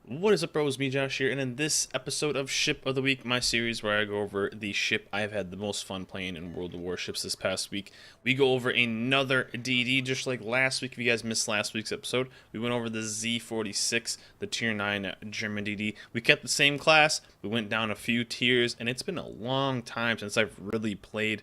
What is up, bros? Me, Josh here, and in this episode of Ship of the Week, my series where I go over the ship I've had the most fun playing in World of Warships this past week, we go over another DD just like last week. If you guys missed last week's episode, we went over the Z46, the Tier 9 German DD. We kept the same class, we went down a few tiers, and it's been a long time since I've really played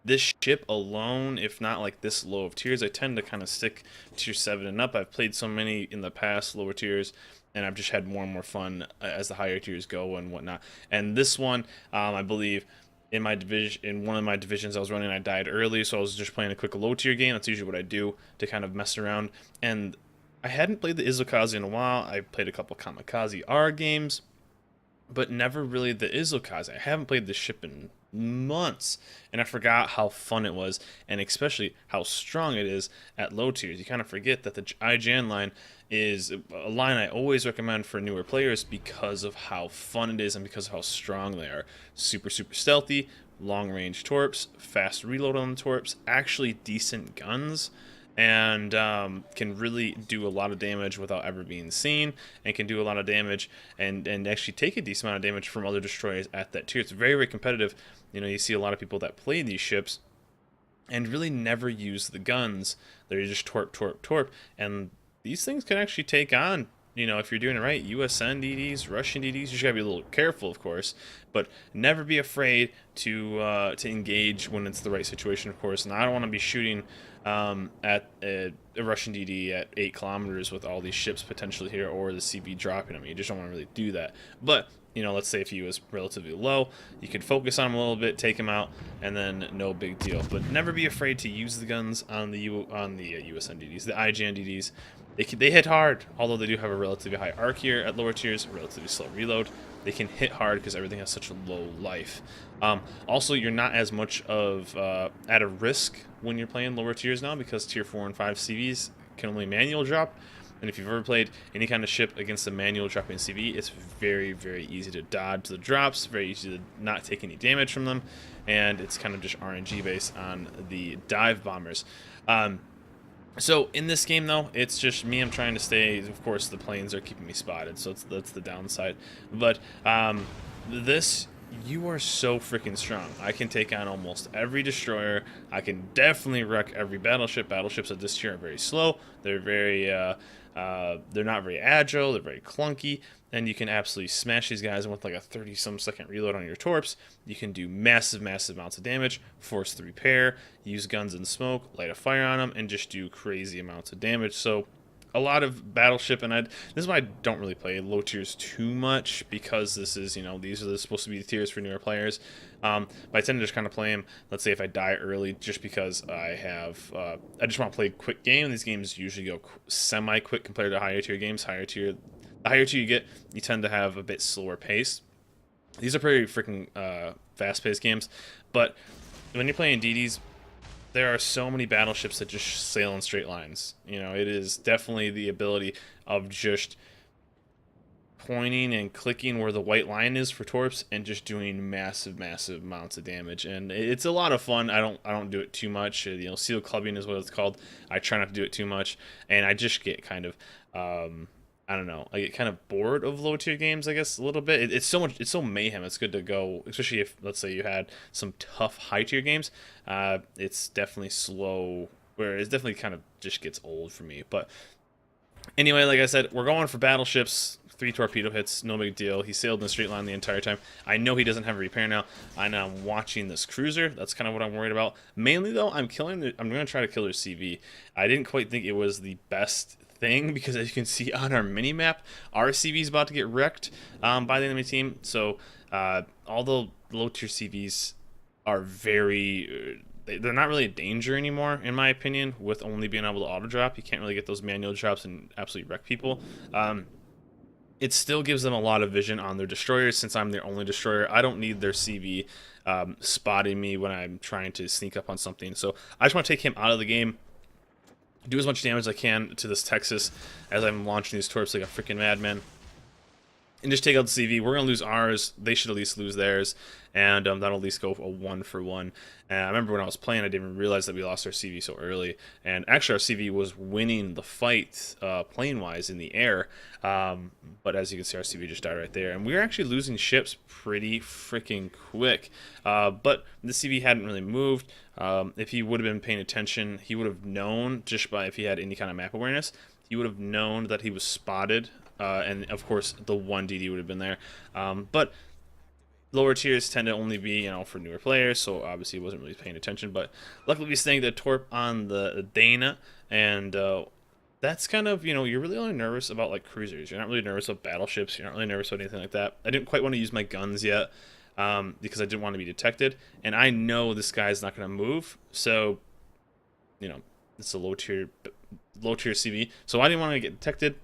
this ship alone, if not like this low of tiers. I tend to kind of stick tier 7 and up. I've played so many in the past lower tiers, and I've just had more and more fun as the higher tiers go and whatnot. And this one, I believe, in my division, in one of my divisions I was running, I died early, so I was just playing a quick low tier game. That's usually what I do to kind of mess around. And I hadn't played the Isokaze in a while. I played a couple Kamikaze R games, but never really the Isokaze. I haven't played this ship in months, and I forgot how fun it was, and especially how strong it is at low tiers. You kind of forget that the IJN line is a line I always recommend for newer players because of how fun it is and because of how strong they are. Super stealthy, long range torps, fast reload on the torps, actually decent guns, and can really do a lot of damage without ever being seen, and can do a lot of damage and actually take a decent amount of damage from other destroyers at that tier. It's very competitive. You know, you see a lot of people that play these ships and really never use the guns. They're just torp, and these things can actually take on, you know, if you're doing it right, USN DDs, Russian DDs. You just gotta be a little careful, of course, but never be afraid to engage when it's the right situation, of course. And I don't want to be shooting at a Russian DD at 8 kilometers with all these ships potentially here, or the CB dropping them. You just don't want to really do that. But you know, let's say if he was relatively low, you could focus on him a little bit, take him out, and then no big deal. But never be afraid to use the guns on the USN DDs, the IJN DDs. They hit hard, although they do have a relatively high arc here at lower tiers, relatively slow reload. They can hit hard because everything has such a low life. Also, you're not as much of at a risk when you're playing lower tiers now, because tier 4 and 5 CVs can only manual drop. And if you've ever played any kind of ship against a manual dropping CV, it's very easy to dodge the drops, very easy to not take any damage from them, and it's kind of just RNG based on the dive bombers. So in this game, though, it's just me. I'm trying to stay. Of course, the planes are keeping me spotted, so that's the downside. But this, you are so freaking strong. I can take on almost every destroyer. I can definitely wreck every battleship. Battleships at this tier are very slow. They're they're not very agile. They're very clunky, and you can absolutely smash these guys. And with like a 30-some second reload on your torps, you can do massive amounts of damage, force the repair, use guns and smoke, light a fire on them, and just do crazy amounts of damage. So a lot of battleship, and this is why I don't really play low tiers too much, because this is, you know, these are supposed to be the tiers for newer players. But I tend to just kind of play them, let's say if I die early, just because I have, I just want to play a quick game. These games usually go semi-quick compared to higher tier games. The higher tier you get, you tend to have a bit slower pace. These are pretty freaking fast-paced games, but when you're playing DDs, there are so many battleships that just sail in straight lines. You know, it is definitely the ability of just pointing and clicking where the white line is for torps and just doing massive amounts of damage. And it's a lot of fun. I don't do it too much. You know, seal clubbing is what it's called. I try not to do it too much, and I just get kind of I don't know. I get kind of bored of low tier games, I guess, a little bit. It's so mayhem. It's good to go, especially if, let's say, you had some tough high tier games. It's definitely slow, where it definitely kind of just gets old for me. But anyway, like I said, we're going for battleships. 3 torpedo hits, no big deal. He sailed in a straight line the entire time. I know he doesn't have a repair now. I'm watching this cruiser. That's kind of what I'm worried about. Mainly, though, I'm going to try to kill their CV. I didn't quite think it was the best thing, because as you can see on our mini map, our CV is about to get wrecked by the enemy team. So although low tier CVs are they're not really a danger anymore, in my opinion, with only being able to auto drop. You can't really get those manual drops and absolutely wreck people. It still gives them a lot of vision on their destroyers. Since I'm their only destroyer, I don't need their CV spotting me when I'm trying to sneak up on something. So I just want to take him out of the game, do as much damage as I can to this Texas as I'm launching these torps like a freaking madman. and just take out the CV. We're gonna lose ours. They should at least lose theirs, and that'll at least go a 1-for-1. And I remember when I was playing, I didn't even realize that we lost our CV so early. And actually, our CV was winning the fight plane-wise in the air. But as you can see, our CV just died right there, and we were actually losing ships pretty freaking quick. But the CV hadn't really moved. If he would have been paying attention, he would have known just by if he had any kind of map awareness. He would have known that he was spotted. And of course, the one DD would have been there. But lower tiers tend to only be, for newer players, so obviously he wasn't really paying attention. But luckily, we staying the torp on the Dana, and that's kind of, you're really only nervous about like cruisers. You're not really nervous about battleships. You're not really nervous about anything like that. I didn't quite want to use my guns yet because I didn't want to be detected, and I know this guy's not going to move. So, it's a low tier CV, so I didn't want to get detected.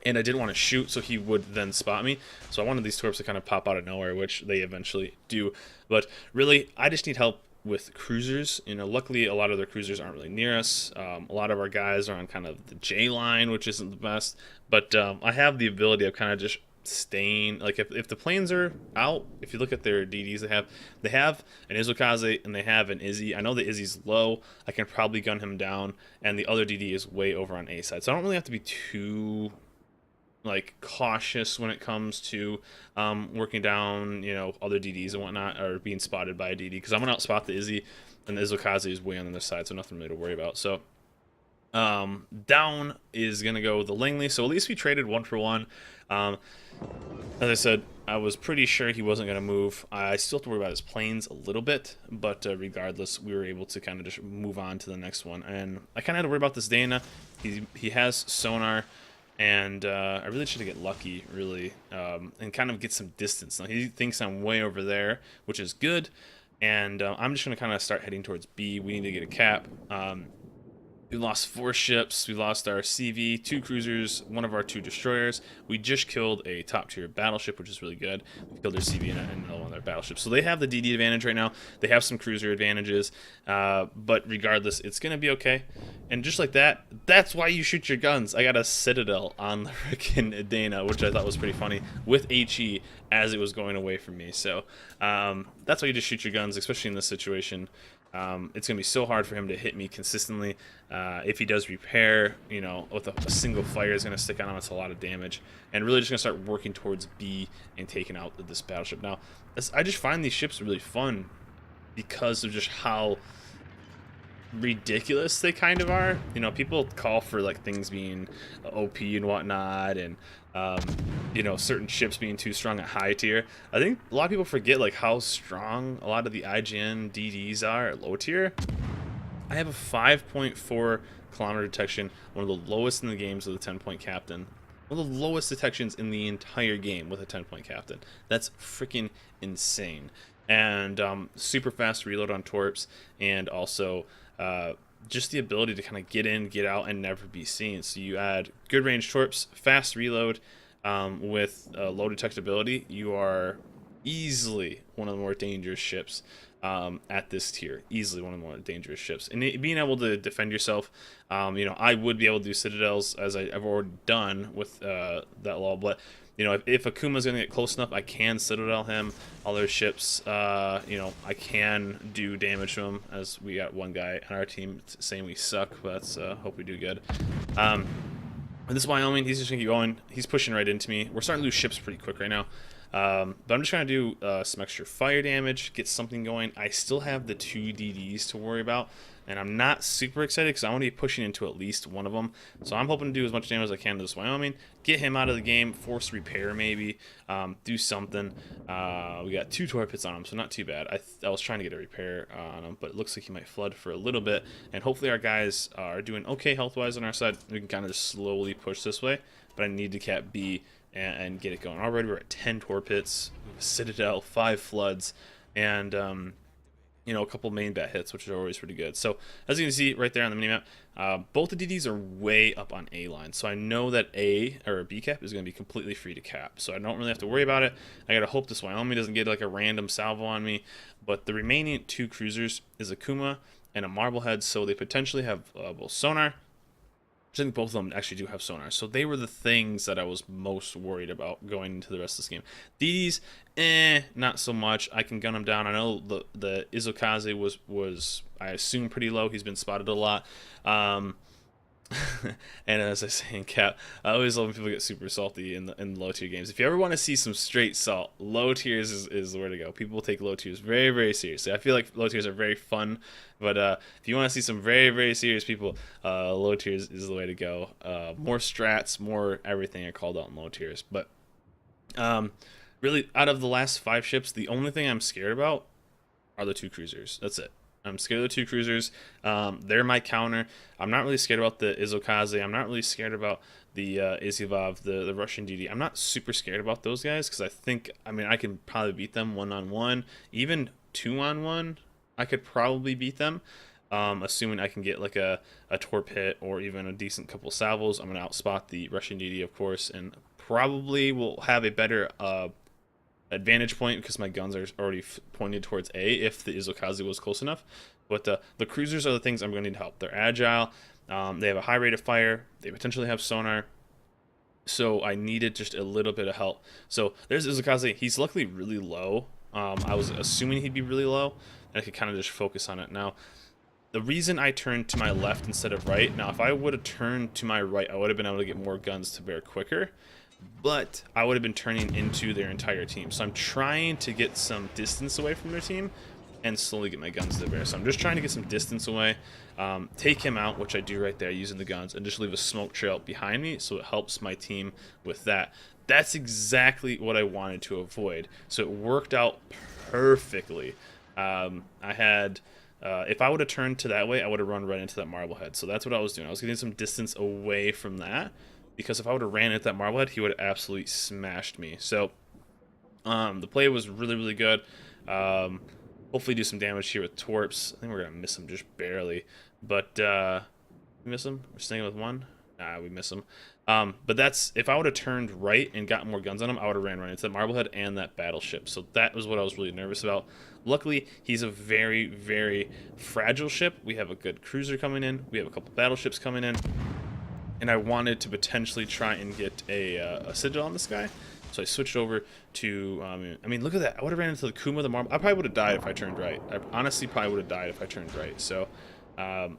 And I didn't want to shoot, so he would then spot me. So I wanted these torps to kind of pop out of nowhere, which they eventually do. But really, I just need help with cruisers. Luckily, a lot of their cruisers aren't really near us. A lot of our guys are on kind of the J line, which isn't the best. But I have the ability of kind of just staying. Like, if the planes are out, if you look at their DDs they have an Isokaze and they have an Izzy. I know the Izzy's low. I can probably gun him down. And the other DD is way over on A side. So I don't really have to be too cautious when it comes to working down other DDs and whatnot, or being spotted by a DD, because I'm gonna outspot the Izzy, and the Isokaze is way on the other side, so nothing really to worry about. So down is gonna go the Langley, so at least we traded 1-for-1. As I said, I was pretty sure he wasn't gonna move. I still have to worry about his planes a little bit, but regardless, we were able to kind of just move on to the next one. And I kind of had to worry about this Dana. He has sonar. And I really should get lucky, really, and kind of get some distance. Now, he thinks I'm way over there, which is good. And I'm just going to kind of start heading towards B. We need to get a cap. We lost 4 ships. We lost our CV, 2 cruisers, one of our 2 destroyers. We just killed a top-tier battleship, which is really good. We killed their CV and another one of their battleships. So they have the DD advantage right now. They have some cruiser advantages. But regardless, it's going to be okay. And just like that, that's why you shoot your guns. I got a Citadel on the frickin' Dana, which I thought was pretty funny, with HE as it was going away from me. So that's why you just shoot your guns, especially in this situation. It's going to be so hard for him to hit me consistently. If he does repair, with a single fire is going to stick on him. It's a lot of damage. And really just going to start working towards B and taking out this battleship. Now, I just find these ships really fun because of just how ridiculous they kind of are. People call for like things being OP and whatnot, and certain ships being too strong at high tier. I think a lot of people forget like how strong a lot of the IJN DDs are at low tier. I have a 5.4 kilometer detection, one of the lowest in the games with a 10-point captain. One of the lowest detections in the entire game with a 10-point captain. That's freaking insane. And super fast reload on torps, and also just the ability to kind of get in, get out, and never be seen. So you add good range torps, fast reload, with low detectability. You are easily one of the more dangerous ships at this tier. Easily one of the more dangerous ships. And being able to defend yourself, I would be able to do citadels, as I've already done with that law, but if Akuma's going to get close enough, I can Citadel him. All those ships, I can do damage to him, as we got one guy on our team saying we suck, but let's hope we do good. This Wyoming, he's just going to keep going. He's pushing right into me. We're starting to lose ships pretty quick right now. But I'm just trying to do some extra fire damage, get something going. I still have the 2 DDs to worry about, and I'm not super excited because I want to be pushing into at least one of them. So I'm hoping to do as much damage as I can to this Wyoming, get him out of the game, force repair maybe, do something. We got 2 torpedoes on him, so not too bad. I was trying to get a repair on him, but it looks like he might flood for a little bit. And hopefully our guys are doing okay health-wise on our side. We can kind of just slowly push this way, but I need to cap B and get it going. Already we're at 10 torpedoes, Citadel, 5 floods, and a couple main bat hits, which are always pretty good. So as you can see right there on the minimap, both the DDs are way up on A line. So I know that A or B cap is going to be completely free to cap. So I don't really have to worry about it. I got to hope this Wyoming doesn't get like a random salvo on me. But the remaining 2 cruisers is a Kuma and a Marblehead, so they potentially have both sonar, which I think both of them actually do have sonar. So they were the things that I was most worried about going into the rest of this game. DDs, not so much. I can gun them down. I know the Isokaze was I assume pretty low. He's been spotted a lot. And as I say in cap, I always love when people get super salty in low tier games. If you ever want to see some straight salt, low tiers is the way to go. People take low tiers very, very seriously. I feel like low tiers are very fun, but if you want to see some very, very serious people, low tiers is the way to go. More strats, more everything are called out in low tiers. But really, out of the last 5 ships, the only thing I'm scared about are the 2 cruisers. That's it. I'm scared of the 2 cruisers. They're my counter. I'm not really scared about the Isokaze. I'm not really scared about the Izyvav, the Russian DD. I'm not super scared about those guys because I mean, I can probably beat them 1-on-1. Even 2-on-1, I could probably beat them. Assuming I can get like a torp hit or even a decent couple salvos. I'm going to outspot the Russian DD, of course, and probably will have a better advantage point because my guns are already pointed towards A if the Isokaze was close enough. But the cruisers are the things I'm going to need help. They're agile. They have a high rate of fire. They potentially have sonar. So I needed just a little bit of help. So there's Isokaze. He's luckily really low. I was assuming he'd be really low, and I could kind of just focus on it. Now, the reason I turned to my left instead of right, now if I would have turned to my right, I would have been able to get more guns to bear quicker. But I would have been turning into their entire team. So I'm trying to get some distance away from their team and slowly get my guns to bear. So I'm just trying to get some distance away, take him out, which I do right there using the guns, and just leave a smoke trail behind me so it helps my team with that. That's exactly what I wanted to avoid. So it worked out perfectly. I had... if I would have turned to that way, I would have run right into that Marblehead. So that's what I was doing. I was getting some distance away from that. Because if I would have ran at that Marblehead, he would have absolutely smashed me. So the play was really, really good. Hopefully do some damage here with Torps. I think we're going to miss him just barely. But we miss him? We're staying with 1? Nah, we miss him. But that's, if I would have turned right and got more guns on him, I would have ran right into that Marblehead and that battleship. So that was what I was really nervous about. Luckily, he's a very, very fragile ship. We have a good cruiser coming in. We have a couple battleships coming in. And I wanted to potentially try and get a sigil on this guy. So I switched over to, I mean, look at that. I would have ran into the Kuma, the Marble. I probably would have died if I turned right. I honestly probably would have died if I turned right. So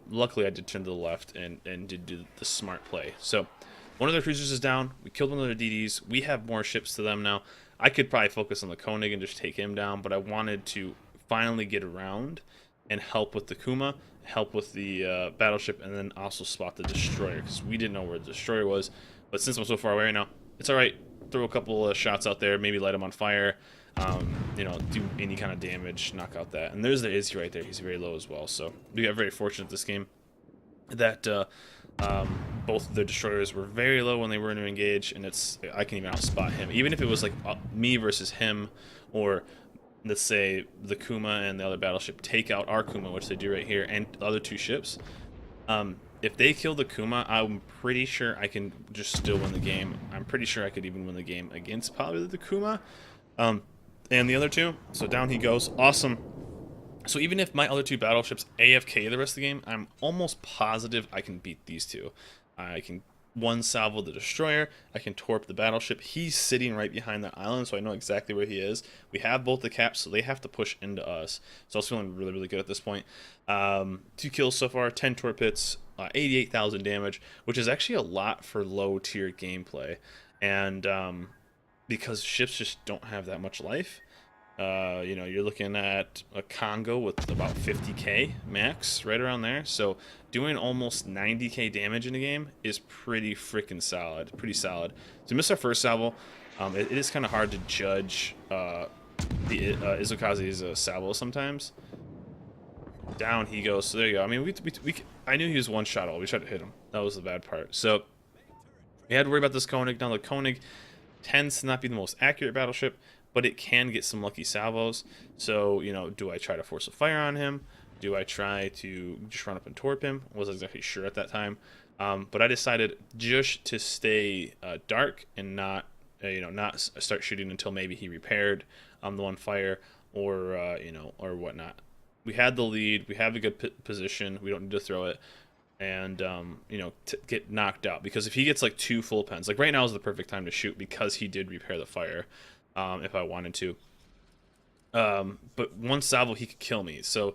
luckily I did turn to the left and did do the smart play. So one of their cruisers is down. We killed one of their DDs. We have more ships to them now. I could probably focus on the Koenig and just take him down, but I wanted to finally get around and help with the Kuma, help with the battleship, and then also spot the destroyer because we didn't know where the destroyer was. But since I'm so far away right now, it's all right. Throw a couple of shots out there, maybe light him on fire, you know, do any kind of damage, knock out that. And there's the Izzy right there. He's very low as well. So we got very fortunate this game that both of the destroyers were very low when they were to engage, and I can even outspot him. Even if it was like me versus him, or let's say the Kuma and the other battleship take out our Kuma, which they do right here, and the other 2 ships. If they kill the Kuma, I'm pretty sure I can just still win the game. I'm pretty sure I could even win the game against probably the Kuma and the other 2. So down he goes. Awesome. So even if my other 2 battleships AFK the rest of the game, I'm almost positive I can beat these 2. I can salvo the destroyer. I can torp the battleship. He's sitting right behind that island, so I know exactly where he is. We have both the caps, so they have to push into us. So I was feeling really, really good at this point. 2 kills so far, 10 torp hits, 88,000 damage, which is actually a lot for low tier gameplay. And because ships just don't have that much life. You know, you're looking at a Congo with about 50k max, right around there. So doing almost 90k damage in a game is pretty freaking solid, pretty solid. So we missed our first salvo. It is kind of hard to judge the Isokaze's salvo sometimes. Down he goes. So there you go. I mean, I knew he was one shot all. We tried to hit him. That was the bad part. So we had to worry about this Koenig. Now the Koenig tends to not be the most accurate battleship, but it can get some lucky salvos. So, you know, do I try to force a fire on him? Do I try to just run up and torp him? I wasn't exactly sure at that time. But I decided just to stay dark and not, you know, not start shooting until maybe he repaired the one fire or, you know, or whatnot. We had the lead. We have a good position. We don't need to throw it. and you know, get knocked out. Because if he gets like 2 full pens, like right now is the perfect time to shoot because he did repair the fire, if I wanted to. But one salvo he could kill me. So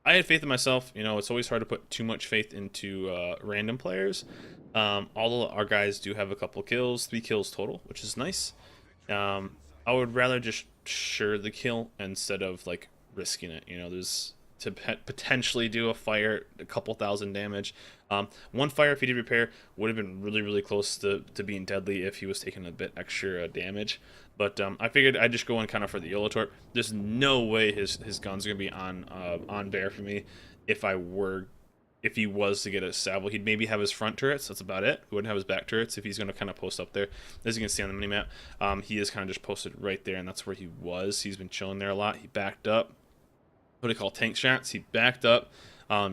I had faith in myself. You know, it's always hard to put too much faith into random players. Although our guys do have a couple kills, 3 kills total, which is nice. I would rather just sure the kill instead of like risking it. You know, there's to potentially do a fire, a couple thousand damage. One fire, if he did repair, would have been really close to being deadly if he was taking a bit extra damage. But I figured I'd just go in kind of for the YOLO torp. There's no way his guns are gonna be on bear for me if he was to get a salvo. He'd maybe have his front turrets. That's about it. He wouldn't have his back turrets if he's going to kind of post up there. As you can see on the minimap, he is kind of just posted right there, and that's where he was. He's been chilling there a lot. He backed up. What do they call tank shots? He backed up,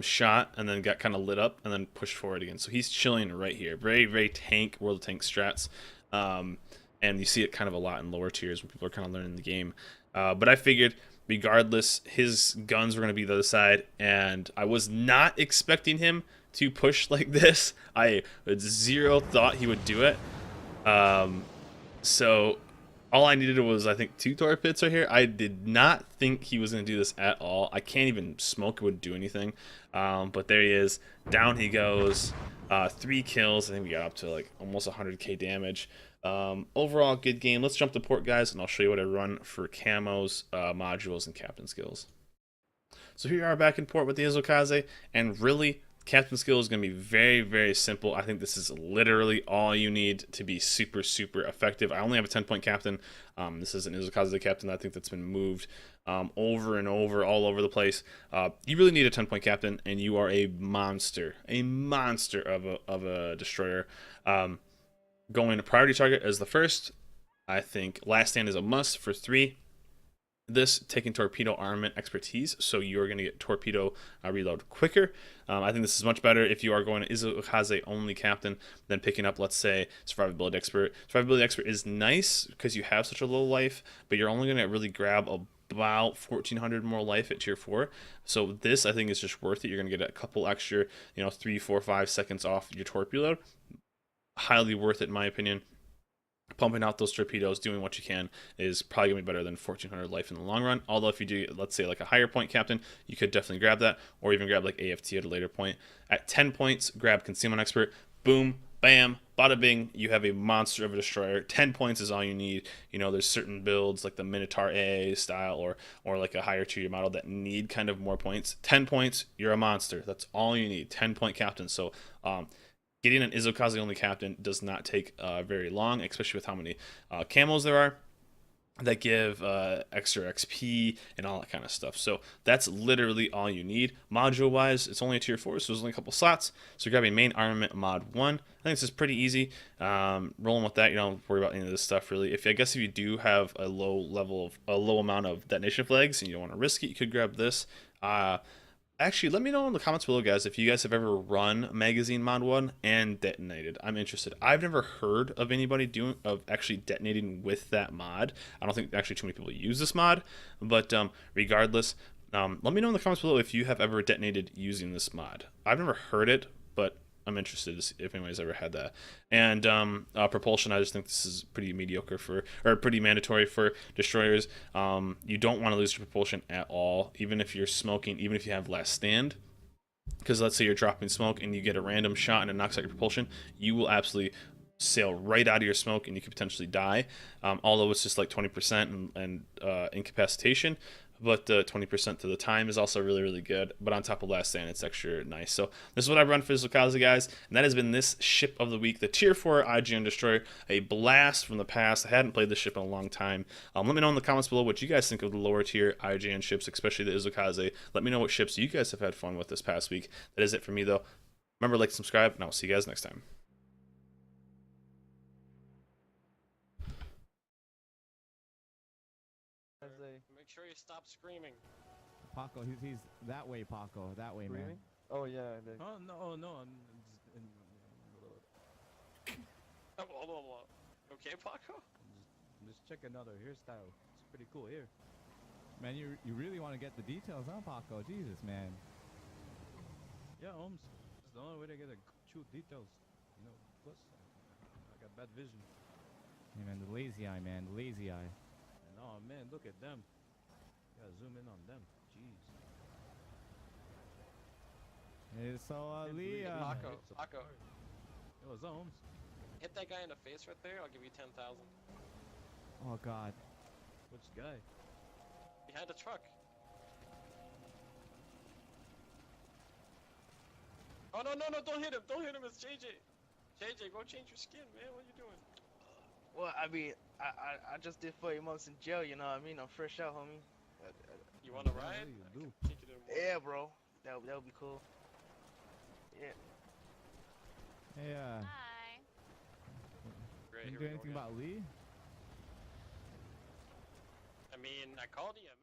shot, and then got kind of lit up, and then pushed forward again. So he's chilling right here. Very tank, World of Tanks strats. And you see it kind of a lot in lower tiers when people are kind of learning the game. But I figured, regardless, his guns were going to be the other side, and I was not expecting him to push like this. I had zero thought he would do it. So all I needed was, I think, 2 torp pits right here. I did not think he was going to do this at all. I can't even smoke. It wouldn't do anything. But there he is. Down he goes. 3 kills. I think we got up to like almost 100k damage. Overall, good game. Let's jump to port, guys, and I'll show you what I run for camos, modules, and captain skills. So here we are back in port with the Isokaze, and really, captain skill is going to be very simple. I think this is literally all you need to be super effective. I only have a 10-point captain. This is an Isokaze captain. I think that's been moved over and over, all over the place. You really need a 10-point captain, and you are a monster of a destroyer. Going to priority target as the first. I think last stand is a must for 3. This taking torpedo armament expertise, so you're going to get torpedo reload quicker. I think this is much better if you are going to Isokaze only captain than picking up, let's say, survivability expert. Survivability expert is nice because you have such a low life, but you're only going to really grab about 1400 more life at tier 4. So this, I think, is just worth it. You're going to get a couple extra, you know, 3, 4, 5 seconds off your torpedo load. Highly worth it in my opinion. Pumping out those torpedoes, doing what you can, is probably gonna be better than 1400 life in the long run. Although if you do, let's say, like a higher point captain, you could definitely grab that, or even grab like AFT at a later point. At 10 points, grab concealment expert. Boom, bam, bada bing, you have a monster of a destroyer. 10 points is all you need. You know, there's certain builds like the Minotaur AA style or like a higher tier model that need kind of more points. 10 points, you're a monster. That's all you need. 10-point captain. So getting an Isokaze only captain does not take very long, especially with how many camos there are that give extra XP and all that kind of stuff. So that's literally all you need. Module wise, it's only a tier 4, so there's only a couple slots. So grabbing main armament mod 1. I think this is pretty easy. Rolling with that, you don't worry about any of this stuff really. I guess if you do have a low amount of detonation flags and you don't want to risk it, you could grab this. Actually, let me know in the comments below, guys, if you guys have ever run magazine mod 1 and detonated. I'm interested. I've never heard of anybody actually detonating with that mod. I don't think actually too many people use this mod, but regardless, let me know in the comments below if you have ever detonated using this mod. I've never heard it, but I'm interested to see if anybody's ever had that. And propulsion, I just think this is pretty mediocre or pretty mandatory for destroyers. You don't want to lose your propulsion at all, even if you're smoking, even if you have last stand. Because let's say you're dropping smoke and you get a random shot and it knocks out your propulsion, you will absolutely sail right out of your smoke and you could potentially die. Although it's just like 20% and incapacitation. But 20% to the time is also really good. But on top of last stand, it's extra nice. So this is what I run for Isokaze, guys. And that has been this ship of the week, the Tier 4 IJN Destroyer. A blast from the past. I hadn't played this ship in a long time. Let me know in the comments below what you guys think of the lower tier IJN ships, especially the Isokaze. Let me know what ships you guys have had fun with this past week. That is it for me, though. Remember, like, subscribe, and I'll see you guys next time. Make sure you stop screaming. Paco, he's that way, Paco. That way, man. Oh yeah. Oh no. Okay, Paco? Just check another hairstyle. It's pretty cool here. Man, you really want to get the details, huh, Paco? Jesus, man. Yeah, Ohms. It's the only way to get a true details. You know, plus I got bad vision. Hey man, the lazy eye, man, the lazy eye. And oh man, look at them. Gotta zoom in on them. Jeez. It's so Can't believe Leah. it. Paco, It's a Paco. part. Yo, Zones. Hit that guy in the face right there. I'll give you 10,000. Oh god. Which guy? Behind the truck. Oh no, don't hit him! Don't hit him! It's JJ. JJ, go change your skin, man. What are you doing? Well, I mean, I just did 40 months in jail, you know what I mean? I'm fresh out, homie. You want to Yeah, ride? you I do. can take you to the mall. Yeah, bro. That would be cool. Yeah. Hey, Hi. Great, didn't here do we go anything again. about Lee? I mean, I called EMS.